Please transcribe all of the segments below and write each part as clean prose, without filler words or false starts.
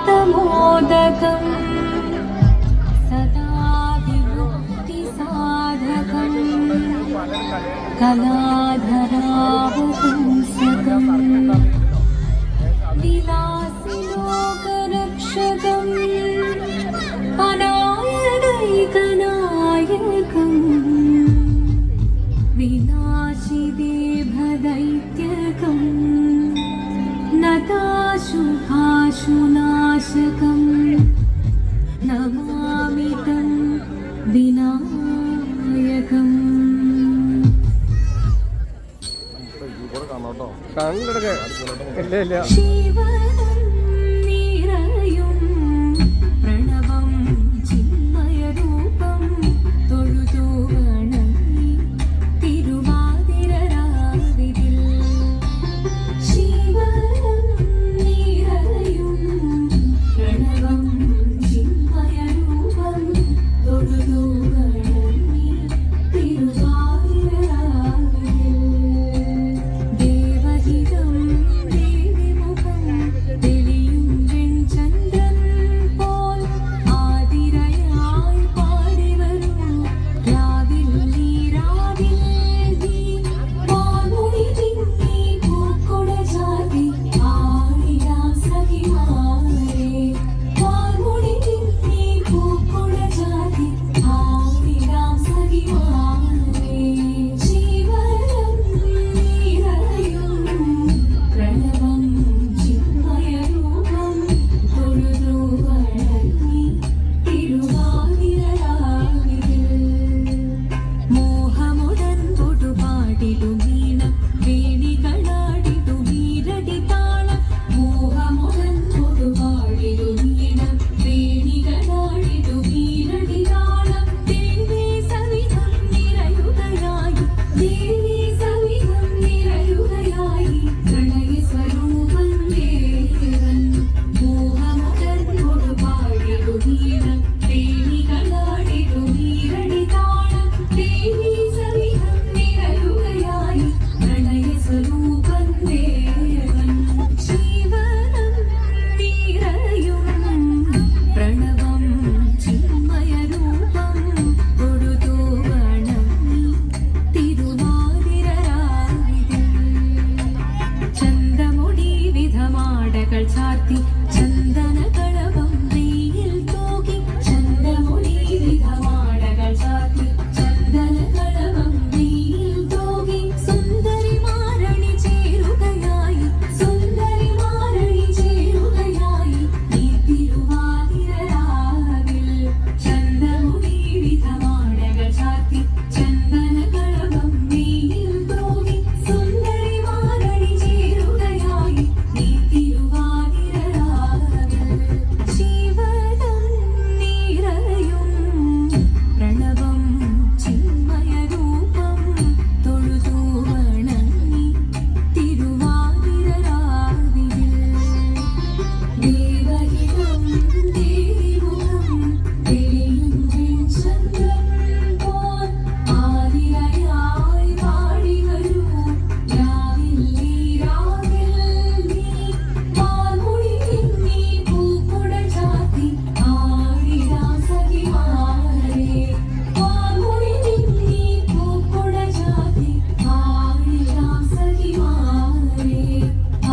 मोदकम् सदा विमुक्तिसाधकम् कलाधरावपुंसकम् विलासिलोकरक्षकम् अनायदैकनायकम् विनाशिदेभदैत्यकम् नताशुभाशुनाशकम् नमामि तं विनायकम्. ശിവനം നിറയും പ്രണവം ചിന്മയരൂപം തൊഴുതു വണങ്ങി തിരുവാതിരരാവിതിൽ. ശിവനം നിറയും പ്രണവം ചിന്മയരൂപം തൊഴുതു വണങ്ങി തിരുവാതിരരാവിതിൽ. ദേവഹിതം ദേവിമുഖം തെളിയും വെൺചന്ദ്രൻ പോൽ ആതിരയായി പാടിവരൂ രാവിൽ നീരാവിൽ നീ വാൻമൊഴി തിങ്ങി പൂക്കുട ചാർത്തി ആടിടാം സഖിമാരെ. വാൻമൊഴി തിങ്ങി പൂക്കുട ചാർത്തി ആടിടാം സഖിമാരെ. ശിവനം നിറയും പ്രണവം ചിന്മയരൂപം തൊഴുതു വണങ്ങി തിരുവാതിരരാവിതിൽ. മോഹമുടൻ പൊടുപാടിടുമീണം വേണികളാടിടുമീരടി താളം. മോഹമുടൻ പൊടുപാടിടുമീണം വേണികളാടിടുമീരടി താളം. ദേവി സവിധം നിറയുകയായി ദേവി സവിധം നിറയുകയായി പ്രണയസ്വരൂപം ദേവൻ. മോഹമുടൻ പൊടുപാടിടുമീണം വേണികളാടിടുമീരടി താളം. ദേവി സവിധം നിറയുകയായി പ്രണയസ്വരൂപം ദേവൻ. ശിവനം നിറയും പ്രണവം ചിന്മയരൂപം തൊഴുതു വണങ്ങി തിരുവാതിരരാവിതിൽ. ചന്തമുടി വിധമാടകൾ ചാർത്തി ചന്ദനകളഭം വെയിൽ തൂകി. ചന്തമുടി വിധമാടകൾ ചാർത്തി ചന്ദനകളഭം വെയിൽ തൂകി. സുന്ദരിമാരണി ചേരുകയായി സുന്ദരിമാരണി ചേരുകയായി ഈ തിരുവാതിരരാവിൽ. ചന്തമുടി വിധമാടകൾ ചാർത്തി ചന്ദനകളഭം വെയിൽ തൂകി. സുന്ദരിമാരണി ചേരുകയായി ഈ തിരുവാതിരരാവിൽ. ശിവനം നിറയും പ്രണവം ചിന്മയരൂപം തൊഴുതു വണങ്ങി തിരുവാതിരരാവിതിൽ. ദേവഹിതം ദേവിമുഖം തെളിയും വെൺചന്ദ്രൻ പോൽ ആതിരയായി പാടിവരൂ രാവിൽ നീരാവിൽ നീ വാൻമൊഴി തിങ്ങി പൂക്കുട ചാർത്തി ആടിടാം സഖിമാരെ. വാൻമൊഴി തിങ്ങി പൂക്കുട ചാർത്തി ആടിടാം സഖിമാരെ.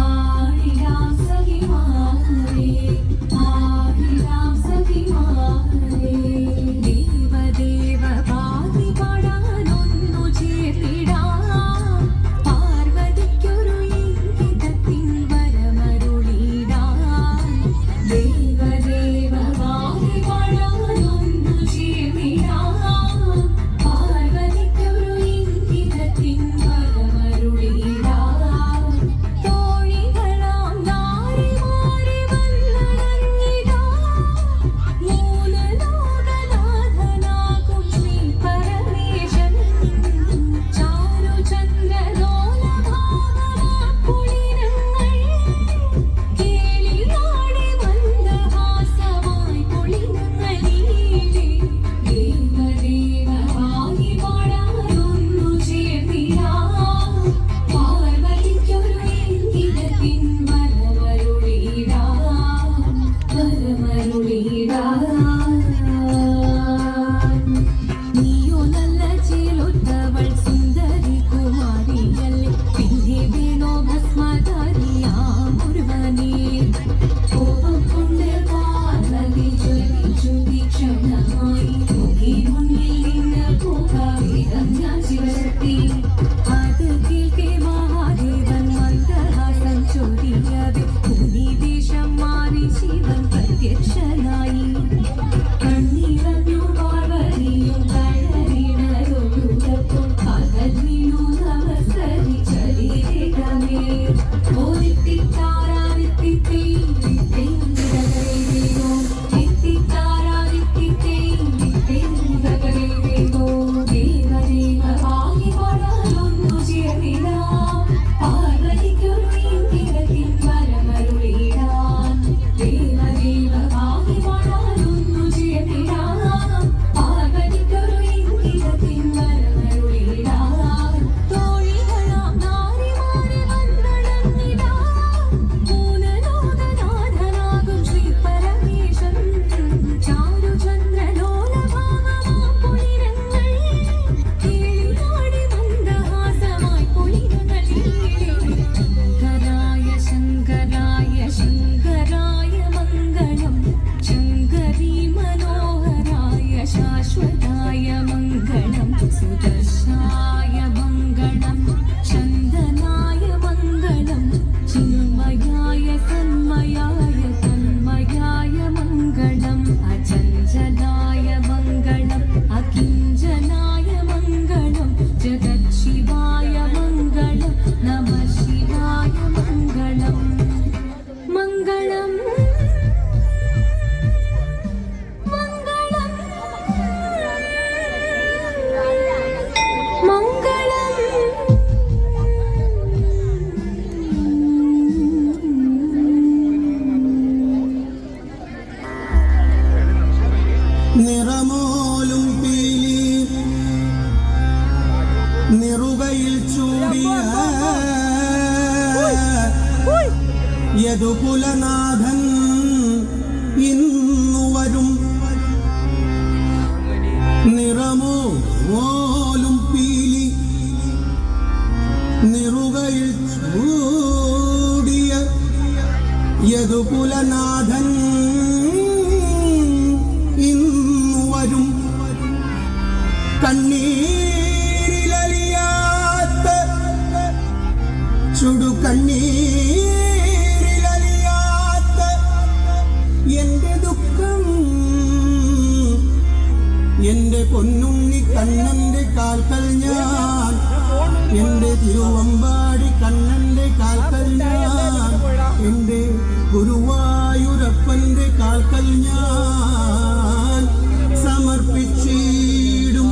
ആടിടാം സഖിമാരെ. ആടിടാം പൊന്നുണ്ണി കണ്ണന്റെ കാൽക്കൽ ഞാൻ, എന്റെ തിരുവമ്പാടി കണ്ണന്റെ കാൽക്കൽ ഞാൻ, എന്റെ ഗുരുവായൂരപ്പന്റെ കാൽക്കൽ ഞാൻ സമർപ്പിച്ചിടും.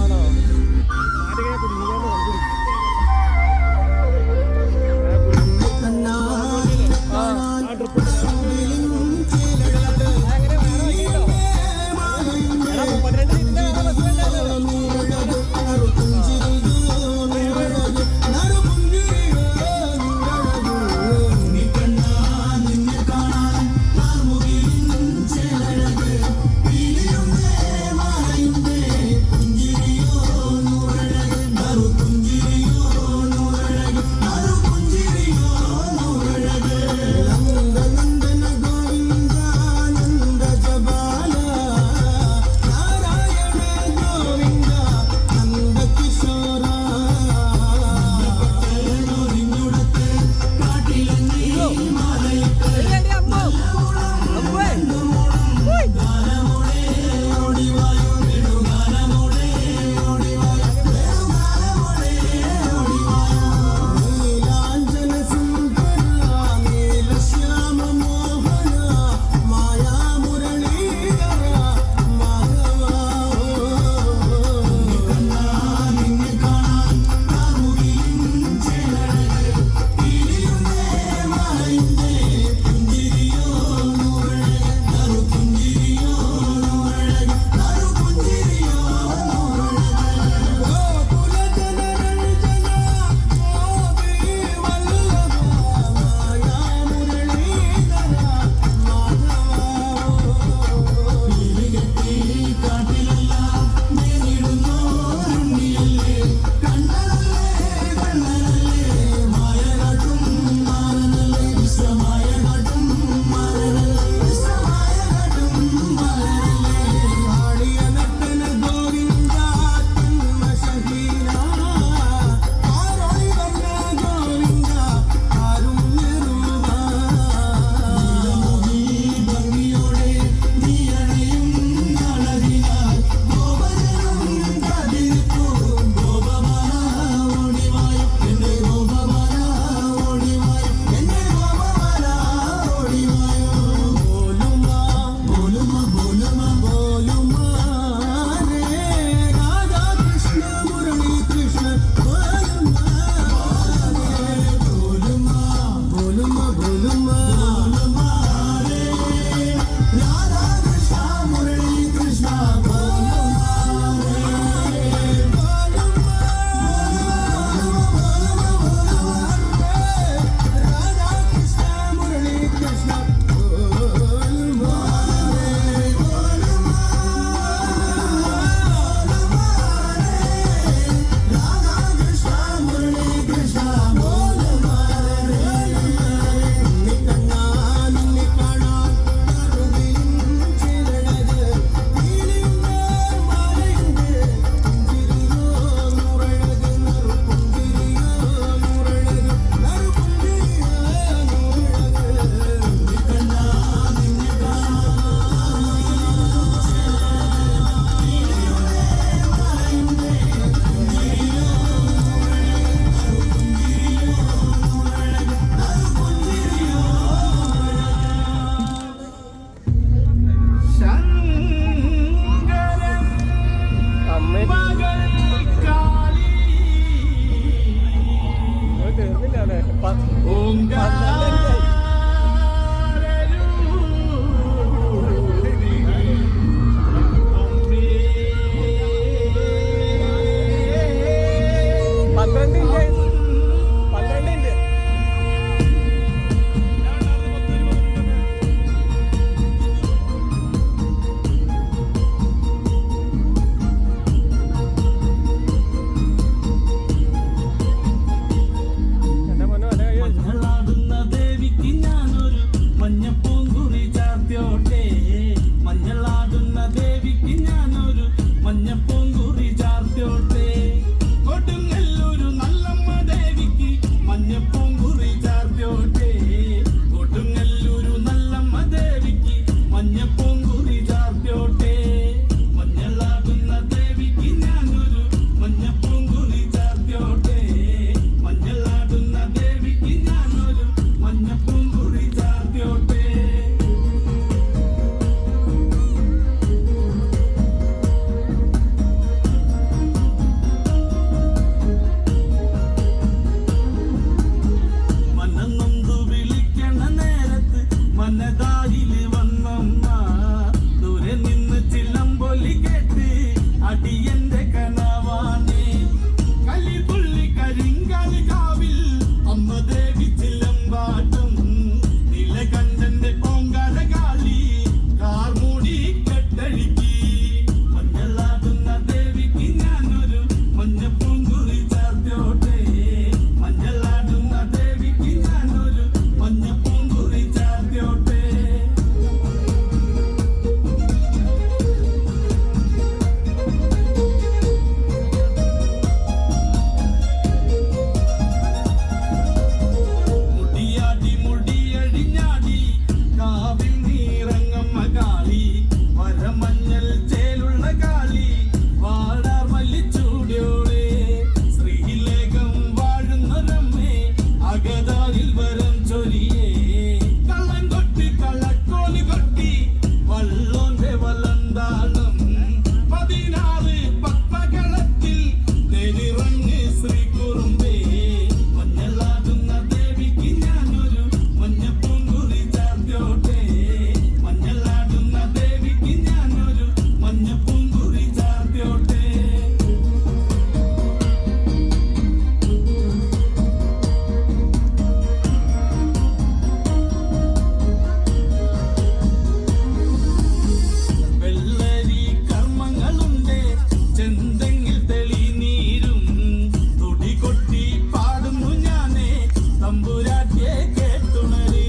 കാറ്റേ കേട്ടുണരി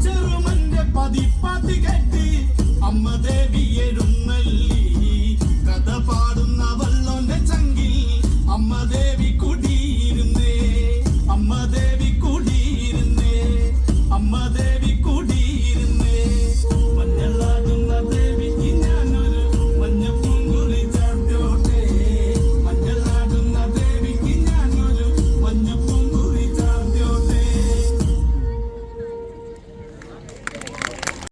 ചെറുമന്റെ പതിപ്പാത്തികെ